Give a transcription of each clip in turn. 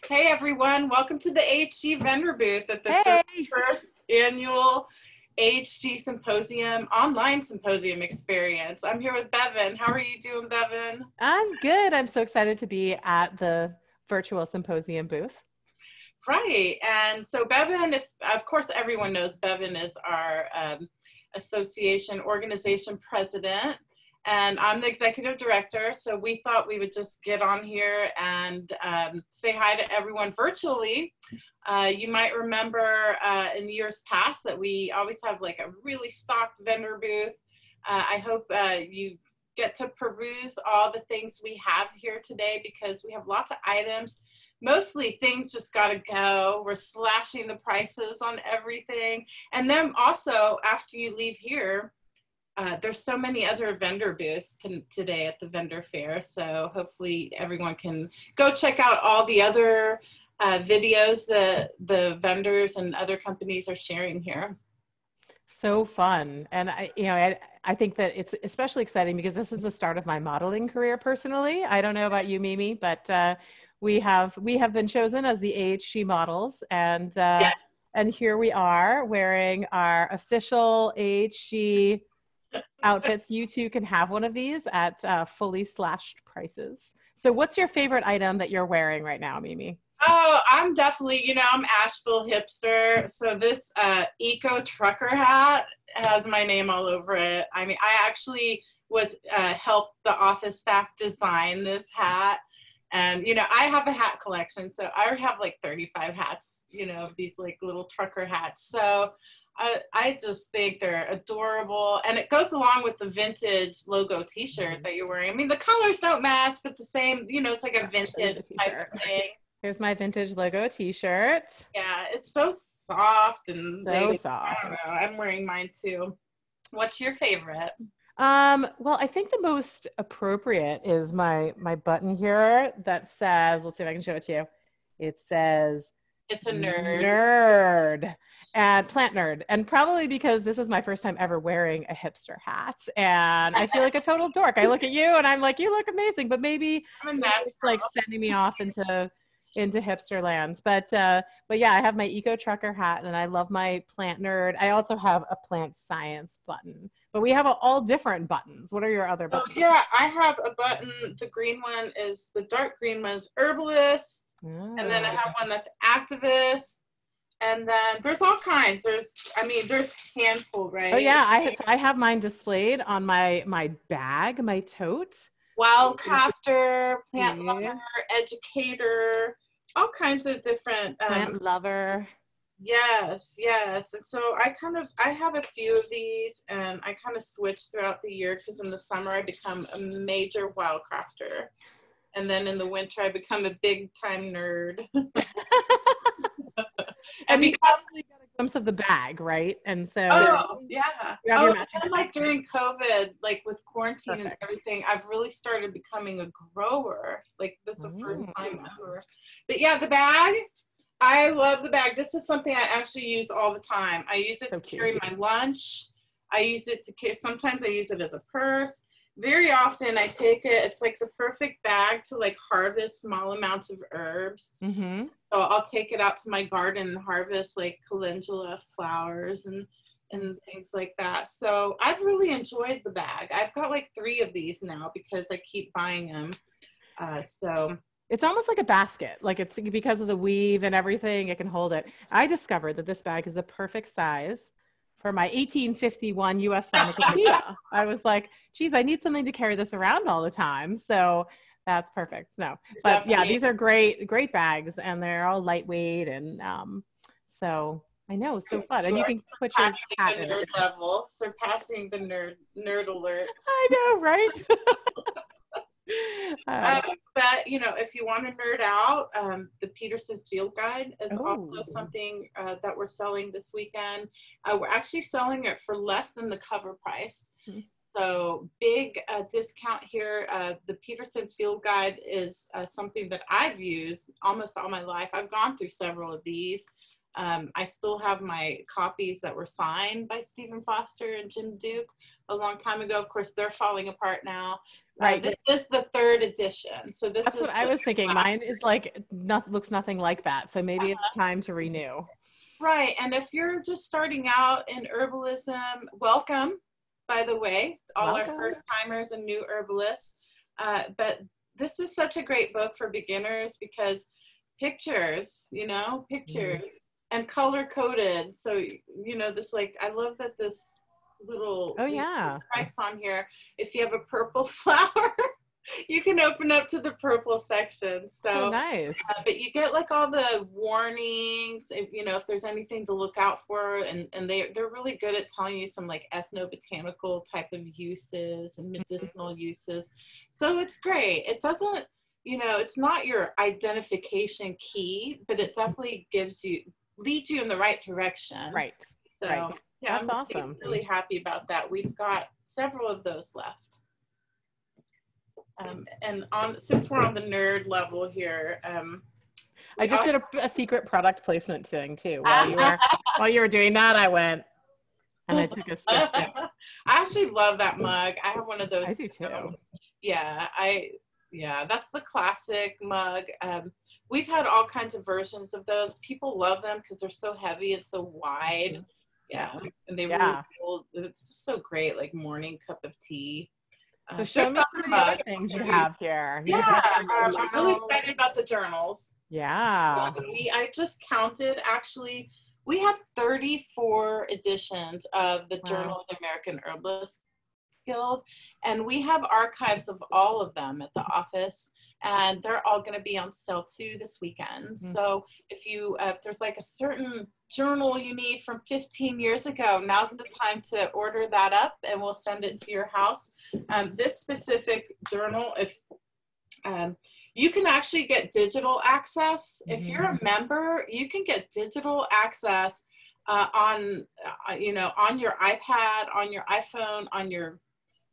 Hey everyone, welcome to the AHG vendor booth at the Hey. 31st annual AHG Symposium, online symposium experience. I'm here with Bevan. How are you doing, Bevan? I'm good. I'm so excited to be at the virtual symposium booth. Right, and so Bevan, of course everyone knows Bevan is our association organization president, and I'm the executive director, so we thought we would just get on here and say hi to everyone virtually. You might remember in years past that we always have like a really stocked vendor booth. I hope you get to peruse all the things we have here today because we have lots of items. Mostly things just gotta go. We're slashing the prices on everything. And then also after you leave here, there's so many other vendor booths today at the vendor fair. So hopefully everyone can go check out all the other videos that the vendors and other companies are sharing here. So fun. And I think that it's especially exciting because this is the start of my modeling career personally. I don't know about you, Mimi, but we have been chosen as the AHG models, and Yes. and here we are wearing our official AHG outfits. You too can have one of these at fully slashed prices. So what's your favorite item that you're wearing right now, Mimi? Oh, I'm definitely, I'm Asheville hipster. So this eco trucker hat has my name all over it. I mean, I actually was helped the office staff design this hat. And, I have a hat collection. So I have like 35 hats, these like little trucker hats. So I just think they're adorable. And it goes along with the vintage logo t-shirt that you're wearing. I mean, the colors don't match, but the same, it's like a vintage type of thing. Here's my vintage logo t-shirt. Yeah, it's so soft and so soft. I don't know. I'm wearing mine too. What's your favorite? Well, I think the most appropriate is my button here that says, let's see if I can show it to you. It says, it's a nerd. Nerd and plant nerd. And probably because this is my first time ever wearing a hipster hat. And I feel like a total dork. I look at you and I'm like, you look amazing, but maybe it's like sending me off into hipster land. But yeah, I have my eco trucker hat and I love my plant nerd. I also have a plant science button, but we have all different buttons. What are your other buttons? Oh yeah, I have a button. The green one is the dark green one is herbalist. And then I have one that's activist. And then there's all kinds. There's handful, right? Oh yeah, I have mine displayed on my bag, my tote. Wildcrafter, plant lover, educator, all kinds of different plant lover. Yes. And so I have a few of these, and I kind of switch throughout the year because in the summer I become a major wildcrafter, and then in the winter I become a big time nerd. And you probably got a glimpse of the bag, right? And so like during COVID, like with quarantine and everything, I've really started becoming a grower. Like this is the first time ever. But yeah, the bag, I love the bag. This is something I actually use all the time. I use it to carry my lunch. I use it to carry, sometimes I use it as a purse. Very often I take it, it's like the perfect bag to like harvest small amounts of herbs. Mm-hmm. So I'll take it out to my garden and harvest like calendula flowers and things like that. So I've really enjoyed the bag. I've got like 3 of these now because I keep buying them. So it's almost like a basket. Like it's because of the weave and everything, it can hold it. I discovered that this bag is the perfect size for my 1851 US pharmacopoeia. I was like, geez, I need something to carry this around all the time. So that's perfect. No, but yeah, these are great bags and they're all lightweight. And so I know, so fun. And you can put your hat in it. Surpassing the nerd alert. I know, right? But if you want to nerd out, the Peterson Field Guide is also something that we're selling this weekend. We're actually selling it for less than the cover price. Mm-hmm. So big discount here. The Peterson Field Guide is something that I've used almost all my life. I've gone through several of these. I still have my copies that were signed by Stephen Foster and Jim Duke a long time ago. Of course, they're falling apart now. Right. This is the 3rd edition. So this That's is what I was thinking. last. Mine is like, looks nothing like that. So maybe it's time to renew. Right. And if you're just starting out in herbalism, welcome, by the way, all Welcome. our first timers and new herbalists. But this is such a great book for beginners because pictures, and color coded. So, this, like, I love that this little stripes on here. If you have a purple flower, you can open up to the purple section. So nice. But you get like all the warnings, if there's anything to look out for, and they're really good at telling you some like ethnobotanical type of uses and medicinal uses. So it's great. It doesn't, it's not your identification key, but it definitely leads you in the right direction. Right. So right. yeah, That's awesome. Really happy about that. We've got several of those left. And since we're on the nerd level here, I just did a secret product placement thing too. While you were doing that, I went and I took a sip. I actually love that mug. I have one of those. I do too. Yeah, that's the classic mug. We've had all kinds of versions of those. People love them because they're so heavy and so wide. Yeah, and they really hold. It's just so great, like morning cup of tea. So show me some of the other things you have here. I'm really excited about the journals. Yeah. I just counted, actually, we have 34 editions of the Journal of the American Herbalist Guild, and we have archives of all of them at the office, and they're all going to be on sale too this weekend. So if there's like a certain journal you need from 15 years ago, now's the time to order that up and we'll send it to your house. This specific journal, you can actually get digital access. If you're a member, you can get digital access on your iPad, on your iPhone,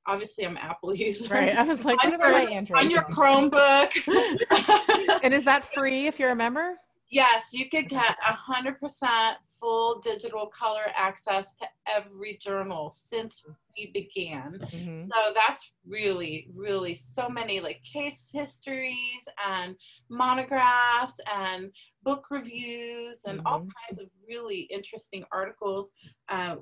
obviously I'm an Apple user. Right. I was like, what about my Android? On your Chromebook. And is that free if you're a member? Yes, you could get 100% full digital color access to every journal since we began. So that's really, really so many like case histories and monographs and book reviews and all kinds of really interesting articles.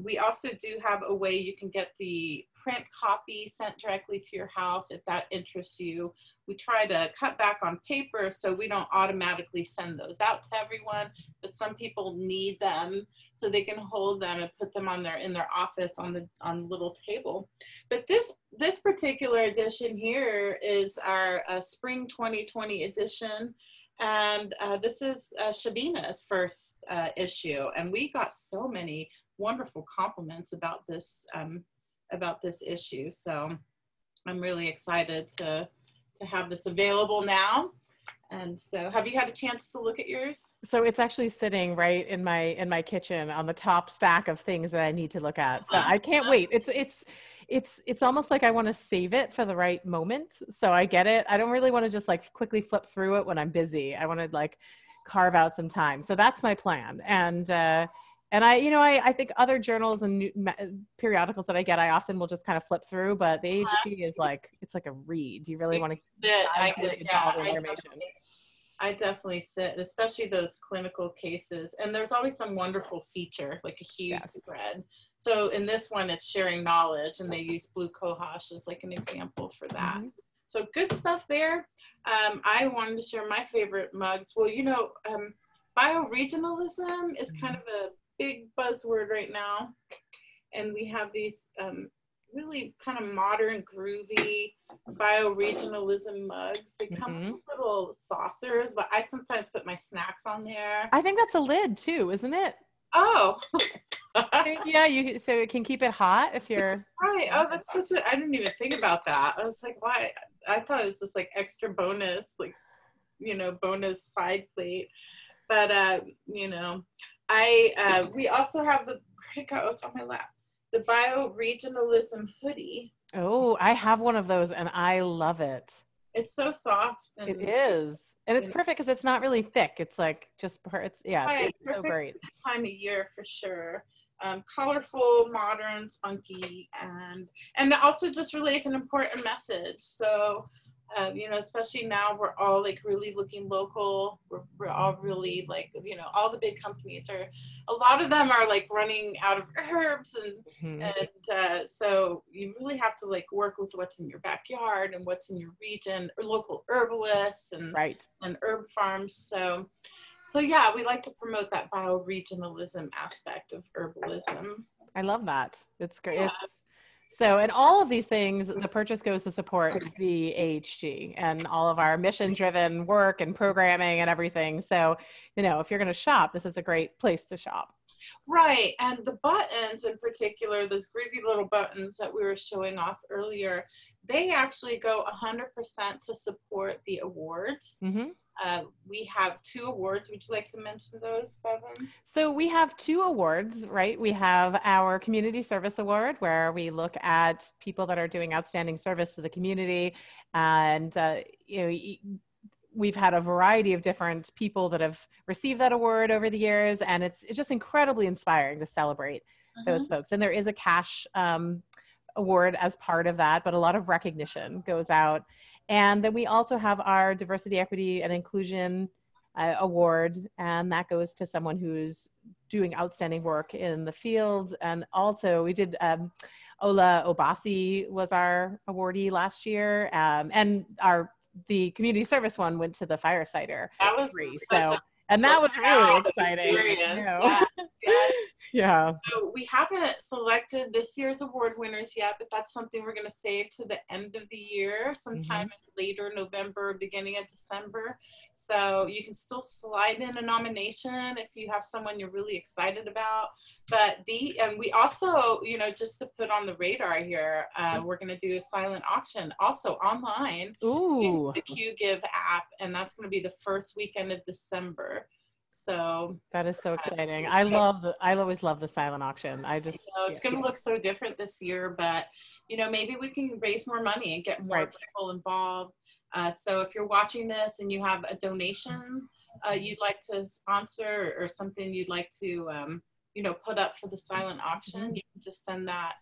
We also do have a way you can get the print copy sent directly to your house if that interests you. We try to cut back on paper so we don't automatically send those out to everyone, but some people need them so they can hold them and put them in their office on the little table. But this particular edition here is our spring 2020 edition, and this is Shabina's first issue, and we got so many wonderful compliments about this issue. So I'm really excited to have this available now. And so have you had a chance to look at yours? So it's actually sitting right in my kitchen on the top stack of things that I need to look at. So I can't wait. It's almost like I want to save it for the right moment. So I get it. I don't really want to just like quickly flip through it when I'm busy. I want to like carve out some time. So that's my plan. And I think other journals and periodicals that I get, I often will just kind of flip through, but the HG is like, it's like a read. You really want to get all the information. I definitely sit, especially those clinical cases. And there's always some wonderful feature, like a huge spread. So in this one, it's sharing knowledge, and they use blue cohosh as like an example for that. So good stuff there. I wanted to share my favorite mugs. Well, bioregionalism is kind of a big buzzword right now, and we have these really kind of modern, groovy bioregionalism mugs. They come with little saucers, but I sometimes put my snacks on there. I think that's a lid too, isn't it? Oh. Yeah, so it can keep it hot if you're right. Oh, that's I didn't even think about that. I was like, why? I thought it was just like extra bonus, like, bonus side plate. But we also have it's on my lap, the bioregionalism hoodie. Oh, I have one of those and I love it. It's so soft. It is. And it's perfect because it's not really thick. It's like it's so great. This time of year for sure. colorful, modern, spunky, and also just relays an important message. So, you know, especially now we're all like really looking local. We're all really like, you know, all the big companies are, a lot of them are like running out of herbs and so you really have to like work with what's in your backyard and what's in your region, or local herbalists and herb farms. So yeah, we like to promote that bioregionalism aspect of herbalism. I love that. It's great. Yeah. So, and all of these things, the purchase goes to support the AHG and all of our mission-driven work and programming and everything. So, you know, if you're going to shop, this is a great place to shop. Right. And the buttons in particular, those groovy little buttons that we were showing off earlier, they actually go 100% to support the awards. We have 2 awards. Would you like to mention those, Bevan? So we have 2 awards, right? We have our Community Service Award, where we look at people that are doing outstanding service to the community. And, you know, we've had a variety of different people that have received that award over the years. And it's just incredibly inspiring to celebrate those folks. And there is a cash award as part of that, but a lot of recognition goes out. And then we also have our Diversity, Equity, and Inclusion award, and that goes to someone who's doing outstanding work in the field. And also we did, Ola Obasi was our awardee last year, and the community service one went to the Firesider. That was free. So, and that was really exciting. You know? Yeah. So we haven't selected this year's award winners yet, but that's something we're going to save to the end of the year, sometime in later November, beginning of December. So you can still slide in a nomination if you have someone you're really excited about. But and we also, you know, just to put on the radar here, we're going to do a silent auction also online. Using the QGive app, and that's going to be the first weekend of December. So that is so exciting. I always love the silent auction. It's going to look so different this year, but you know, maybe we can raise more money and get more people involved. So if you're watching this and you have a donation you'd like to sponsor, or something you'd like to you know, put up for the silent auction, you can just send that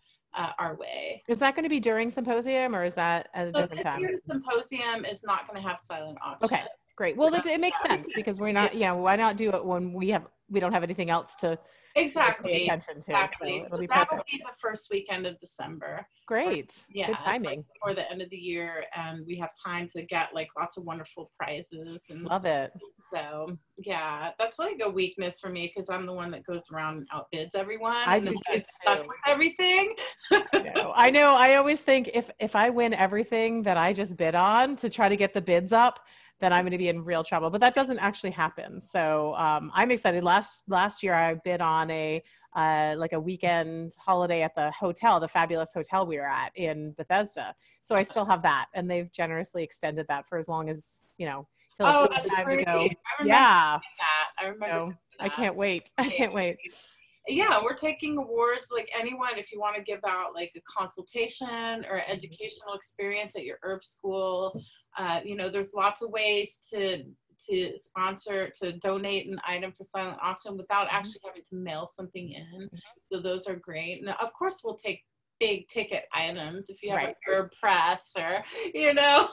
our way. Is that going to be during symposium, or is that at a different time? This year's symposium is not going to have silent auction. Okay. Great. Well, it makes sense, because we're not, you know, why not do it when we don't have anything else to pay attention to. Exactly. So that'll be the first weekend of December. Great. Yeah. Good timing. Before the end of the year, and we have time to get like lots of wonderful prizes. And love it. So yeah, that's like a weakness for me, because I'm the one that goes around and outbids everyone. I and do get stuck with everything. I know. I always think if I win everything that I just bid on to try to get the bids up, then I'm going to be in real trouble. But that doesn't actually happen. So I'm excited. Last year I bid on a weekend holiday at the hotel, the fabulous hotel we were at in Bethesda. So I still have that, and they've generously extended that for as long as, you know, till it's time to go. I remember that. I can't wait. I can't wait. Yeah, we're taking awards, like anyone, if you want to give out like a consultation or educational experience at your herb school, you know, there's lots of ways to sponsor, to donate an item for silent auction without actually having to mail something in. So those are great. And of course we'll take big ticket items if you have a herb press, or, you know,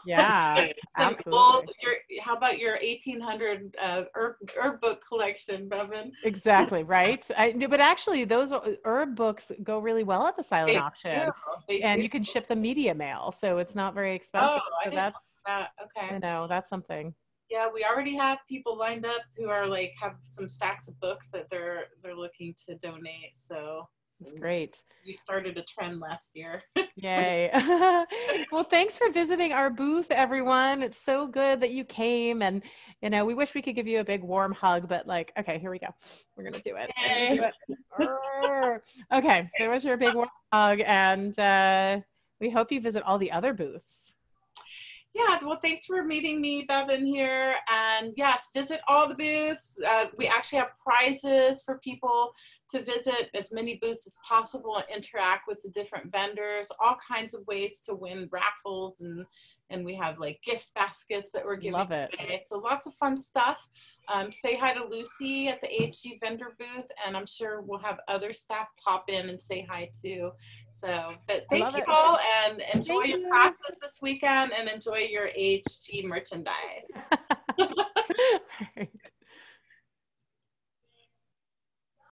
some old, how about your 1800 herb book collection, Bevan? Exactly, right. But actually those herb books go really well at the silent auction, and you can ship the media mail, so it's not very expensive. So that's okay. You know, that's something. Yeah, we already have people lined up who are like, have some stacks of books that they're looking to donate. So it's great. You started a trend last year. Yay. Well, thanks for visiting our booth, everyone. It's so good that you came, and you know, we wish we could give you a big warm hug, but like, okay, here we go. We're gonna do it. Okay, there was your big warm hug, and we hope you visit all the other booths. Yeah, well, thanks for meeting me, Bevan, here. And yes, visit all the booths. We actually have prizes for people to visit as many booths as possible and interact with the different vendors, all kinds of ways to win raffles and and we have like gift baskets that we're giving Love it. away. So lots of fun stuff. Say hi to Lucy at the AHG vendor booth, and I'm sure we'll have other staff pop in and say hi too. So, but thank you all, and enjoy your classes this weekend, and enjoy your AHG merchandise. All right.